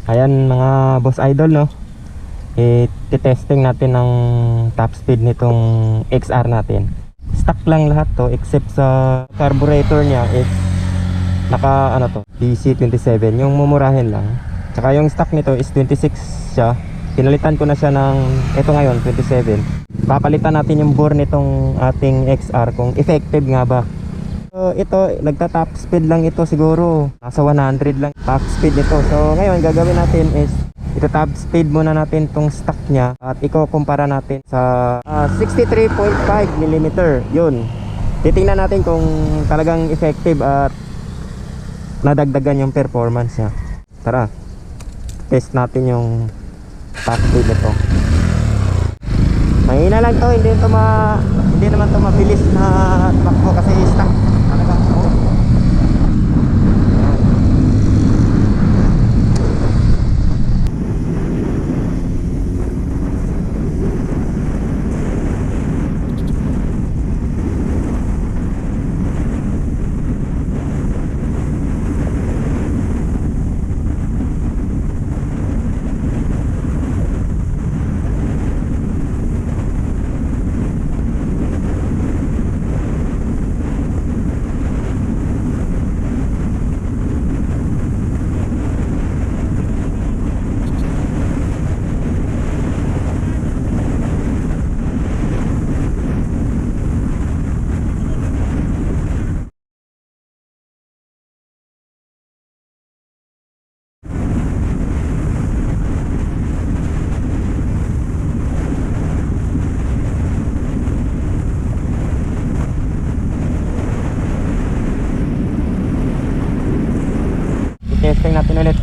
Ayan mga boss idol, no, i-testing natin ng top speed nitong XR natin. Stock lang lahat to except sa carburetor niya is naka ano to, DC27, yung mumurahin lang. Tsaka yung stock nito is 26 siya. Pinalitan ko na siya ng ito ngayon 27. Papalitan natin yung bore nitong ating XR kung effective nga ba. So ito, nagta top speed lang ito, siguro nasa 100 lang top speed nito. So ngayon gagawin natin is ito top speed muna natin tong stock nya at iko-kumpara natin sa 63.5 mm. Yun, titingnan natin kung talagang effective at nadagdagan yung performance nya. Tara, test natin yung top speed nito. Mahina lang to, hindi naman to mabilis na tumakbo kasi stock talaga. Testing natin ulit.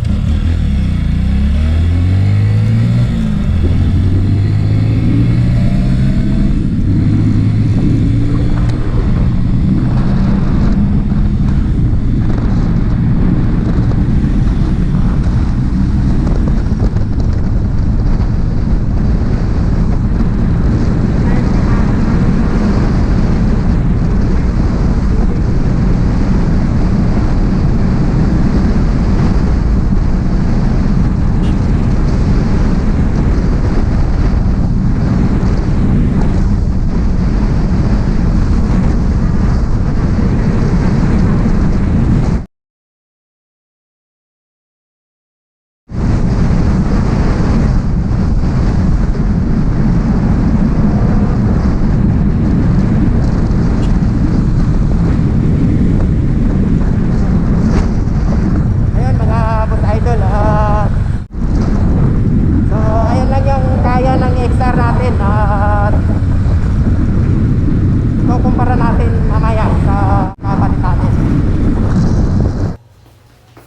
Kumpara natin mamaya sa kapalit natin.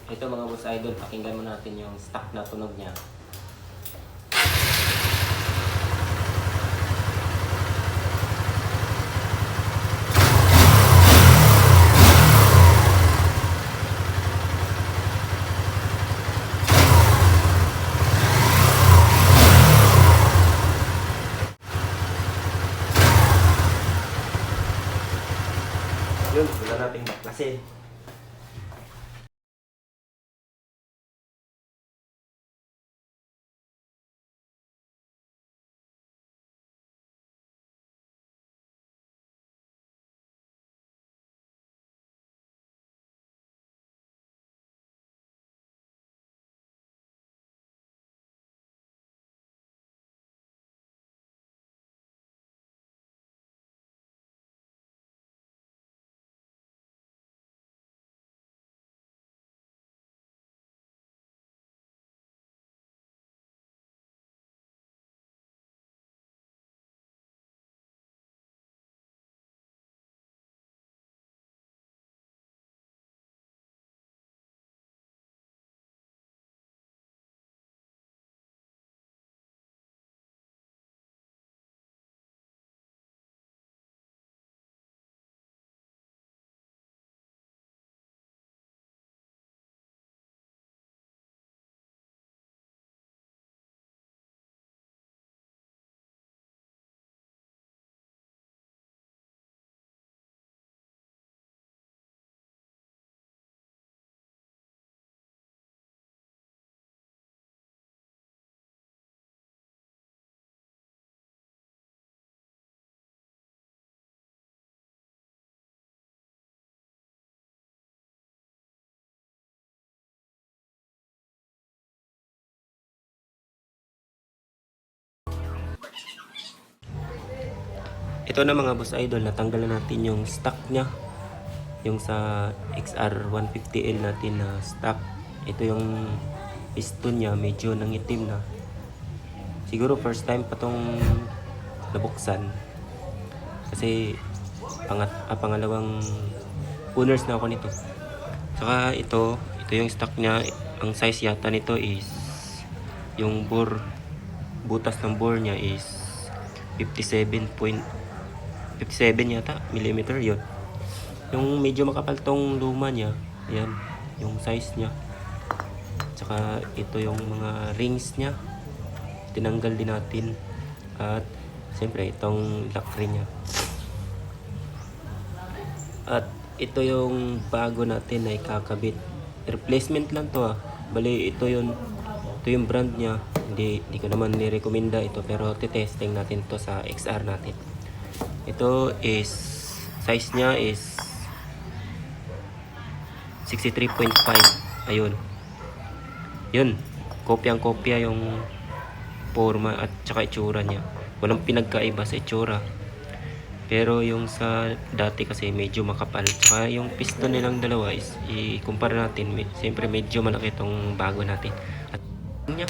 Ito mga boss idol, pakinggan mo natin yung stock na tunog niya. Yun, wala nating baklasin. Ito na mga boss idol, natanggal na natin yung stock nya, yung sa XR150L natin na stock. Ito yung piston nya, medyo nangitim na. Siguro first time pa tong nabuksan. Kasi pangalawang owners na ako nito. Saka ito yung stock nya. Ang size yata nito is yung butas ng bore nya is 57 yata millimeter yun. Yung medyo makapal tong luma nya, yan yung size nya. Tsaka ito yung mga rings nya, tinanggal din natin. At siyempre itong lock ring nya. At ito yung bago natin na ikakabit. Replacement lang to Bali ito yung brand nya. Hindi ko naman nirekomenda ito, pero titesting natin to sa XR natin. Ito is size nya is 63.5. Ayun. Yun. Kopyang-kopya yung forma at tsaka itsura nya. Walang pinagkaiba sa itsura. Pero yung sa dati kasi medyo makapal. Tsaka yung piston nilang dalawa is i-compare natin. Siyempre medyo malaki itong bago natin. At nya.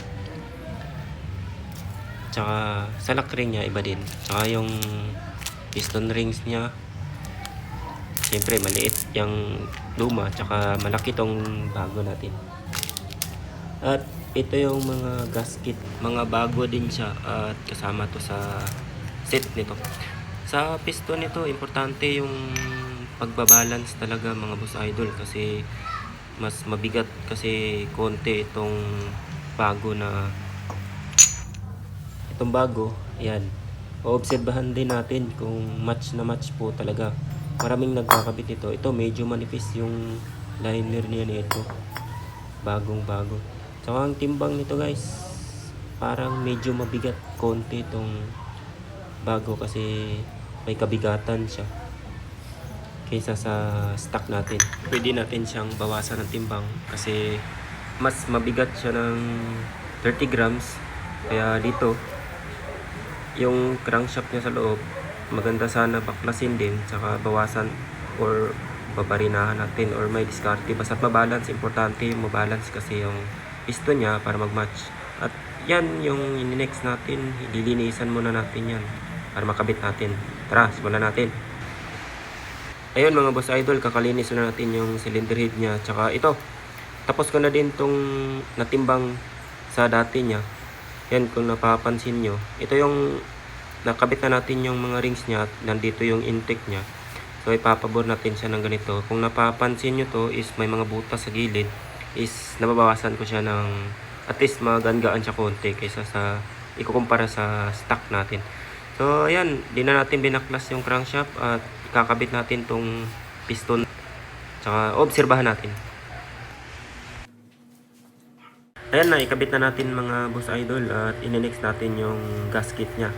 Tsaka sa lock ring nya iba din. Tsaka yung piston rings nya, siyempre maliit yung luma. Tsaka malaki itong bago natin. At ito yung mga gasket. Mga bago din siya. At kasama to sa set nito. Sa piston nito, importante yung pagbabalance talaga mga boss idol, kasi mas mabigat kasi konti itong bago. Yan. Oobserbahan din natin kung match na match po talaga. Maraming nagkakabit ito. Ito medyo manipis yung liner niya nito. Bagong bago. So ang timbang nito guys, parang medyo mabigat konti itong bago kasi may kabigatan siya kaysa sa stock natin. Pwede natin siyang bawasan ng timbang kasi mas mabigat siya ng 30 grams. Kaya dito, yung crankshaft niya sa loob, maganda sana baklasin din, saka bawasan or babarinahan natin or may diskarte. Basta't mabalance, importante yung mabalance kasi yung piston niya para magmatch. At yan yung next natin, ililinisan muna natin yan para makabit natin. Tara, simulan natin. Ayun mga boss idol, kakalinis na natin yung cylinder head nya. Tsaka ito, tapos ko na din tong natimbang sa dati nya. Yan, kung napapansin nyo, ito yung nakabit na natin yung mga rings nya. Nandito yung intake nya. So ipapabor natin siya ng ganito. Kung napapansin nyo to is may mga butas sa gilid, is nababawasan ko siya ng at least magangaan siya konti kaysa sa ikukumpara sa stock natin. So ayan, di na natin binaklas yung crankshaft at kakabit natin tong piston. Tsaka obserbahan natin. Ayan na, ikabit na natin mga boss idol at inenext natin yung gasket nya.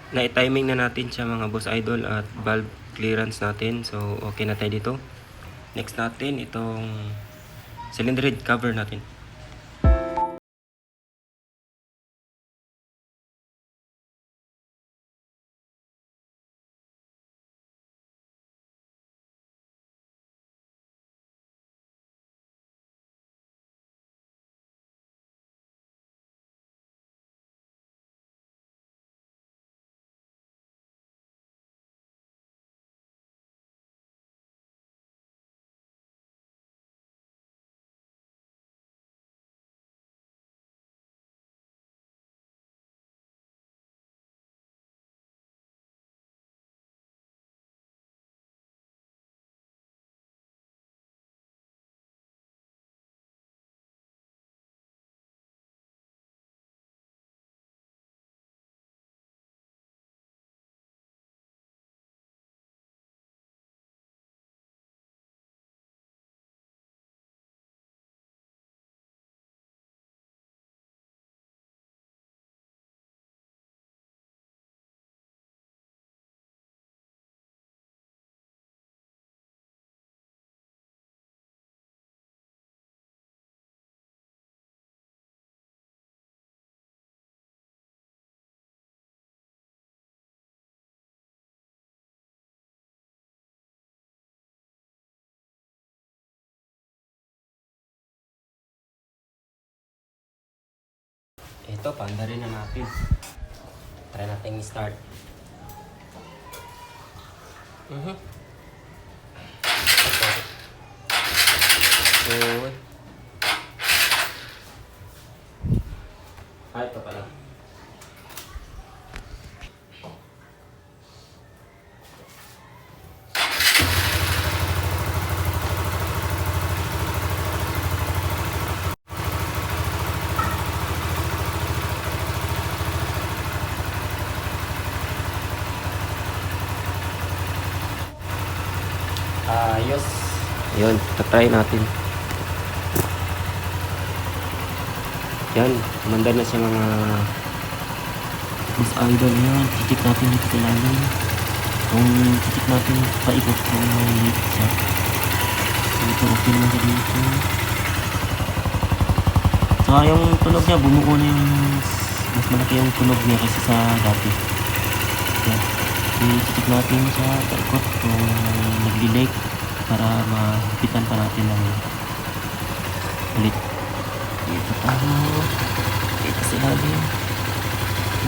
Na-timing na natin siya mga boss idol at valve clearance natin. So okay na tayo dito. Next natin itong cylinder head cover natin. Ito, paanda rin na natin. Try natin i-start. So, ito pala. Ayos. Yun, try natin. Yan, umandar na siya mga Boss Idol yan. Titik natin dito sa lalim. Kung titik natin paikot kung may leak siya. Dito okay naman siya dito. Saka yung tunog niya, bumuko na yung mas malaki yung tunog niya kasi sa dati. Yan. Titik natin siya paikot kung nagli-leak para mahipitan pa natin ng ulit. Dito tayo. Dito sa lalim.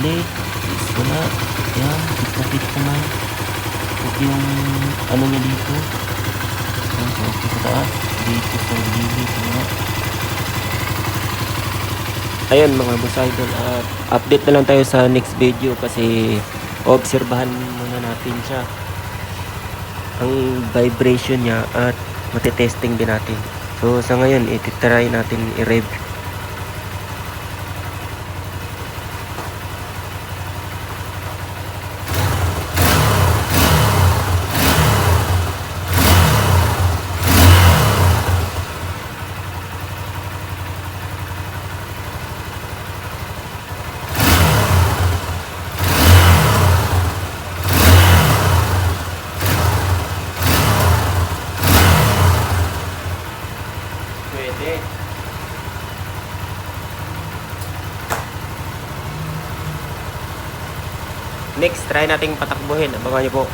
Leak. Is wala. Yan. Fit naman. Okay yung ano niya dito. Yan. So okay sa taas. Dito sa gilid. Wala. ayun mga boss idol, at update na lang tayo sa next video kasi obserbahan muna natin siya, ang vibration niya, at matitesting din natin. So sa ngayon ititry natin i-rev. Pwede. Next, try nating patakbuhin. Abangan niyo po.